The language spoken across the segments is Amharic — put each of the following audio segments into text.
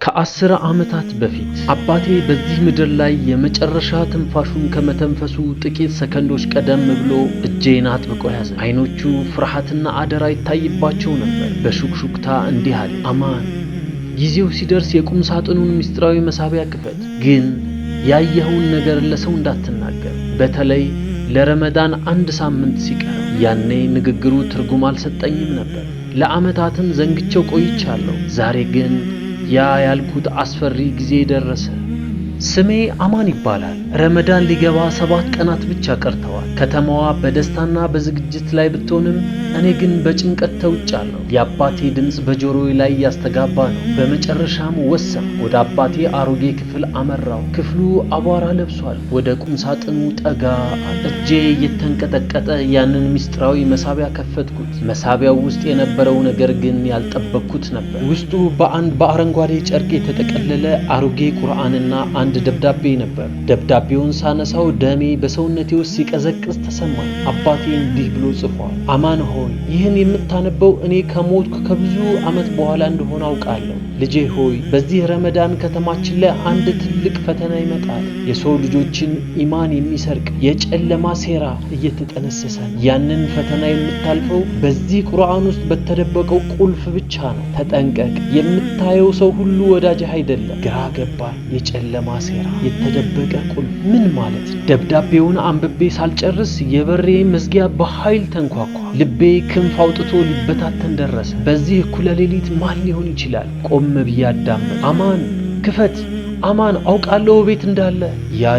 ከ10 ዓመታት በፊት አባቴ በዚህ ምድር ላይ የመጨረሻ ትንፋሹን ከመተንፈሱ ጥቂት ሰከንዶች ቀደም ብሎ እጄን አጥብቆ ያዘ። አይኖቹ ፍርሃትና አደራ ይታይባቸው ነበር። በሹክሹክታ እንዲህ አለ፣ አማን፣ ጊዜው ሲደርስ የቁም ሳጥኑን ምስጢራዊ መሳቢያ ክፈት፣ ግን ያየኸውን ነገር ለሰው እንዳትናገር፣ በተለይ ለረመዳን 1 ሳምንት ሲቀር። ያኔ ንግግሩ ትርጉም አልሰጠኝም ነበር። ለዓመታትም ዘንግቼው ቆይቻለሁ። ዛሬ ግን ያ ያልኩት አስፈሪ ጊዜ ደረሰ። ስሜ አማን ይባላል። ረመዳን ሊገባ 7 ቀናት ብቻ ቀርተዋል። ከተማዋ በደስታና በዝግጅት ላይ ብትሆንም እኔ ግን በጭንቀት ተውጫለሁ። የአባቴ ድምፅ በጆሮዬ ላይ ያስተጋባ ነው። በመጨረሻም ወሰን ወደ አባቴ አሮጌ ክፍል አመራው። ክፍሉ አቧራ ለብሷል። ወደ ቁም ሳጥኑ ጠጋ አለ። እጄ እየተንቀጠቀጠ ያንን ምስጢራዊ መሳቢያ ከፈትኩት። መሳቢያው ውስጥ የነበረው ነገር ግን ያልጠበቅኩት ነበር። ውስጡ በአረንጓዴ ጨርቅ የተጠቀለለ አሮጌ ቁርአንና አንድ ደብዳቤ ነበር። ደብዳቤውን ሳነሳው ደሜ በሰውነቴ ውስጥ ሲቀዘቅዝ ተሰማኝ። አባቴ እንዲህ ብሎ ጽፏል። አማን ሆይ፣ ይህን የምታነበው እኔ ከሞትኩ ከብዙ ዓመት በኋላ እንደሆነ አውቃለሁ። ልጄ ሆይ፣ በዚህ ረመዳን ከተማችን ላይ አንድ ትልቅ ፈተና ይመጣል። የሰው ልጆችን ኢማን የሚሰርቅ የጨለማ ሴራ እየተጠነሰሰ ነው። ያንን ፈተና የምታልፈው በዚህ ቁርአን ውስጥ በተደበቀው ቁልፍ ብቻ ነው። ተጠንቀቅ። የምታየው ሰው ሁሉ ወዳጅህ አይደለም። ግራ ገባኝ። የጨለማ ሴራ፣ የተደበቀ ቁልፍ ምን ማለት ነው? ደብዳቤውን አንብቤ ሳልጨርስ የበሬ መዝጊያ በኃይል ተንኳኳ። ልቤ ክንፍ አውጥቶ ሊበታተን ደረሰ። በዚህ እኩለ ሌሊት ማን ሊሆን ይችላል? ቆም ብዬ አዳመጥኩ። አማን ክፈት፣ አማን፣ አውቃለሁ ቤት እንዳለ። ያ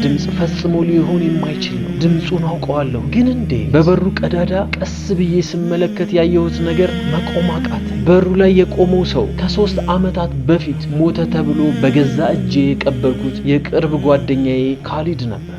ድምፅ ፈጽሞ ሊሆን የማይችል ነው። ድምፁን አውቀዋለሁ፣ ግን እንዴ? በበሩ ቀዳዳ ቀስ ብዬ ስመለከት ያየሁት ነገር መቆም አቃተኝ። በሩ ላይ የቆመው ሰው ከ3 ዓመታት በፊት ሞተ ተብሎ በገዛ እጄ የቀበርኩት የቅርብ ጓደኛዬ ካሊድ ነበር።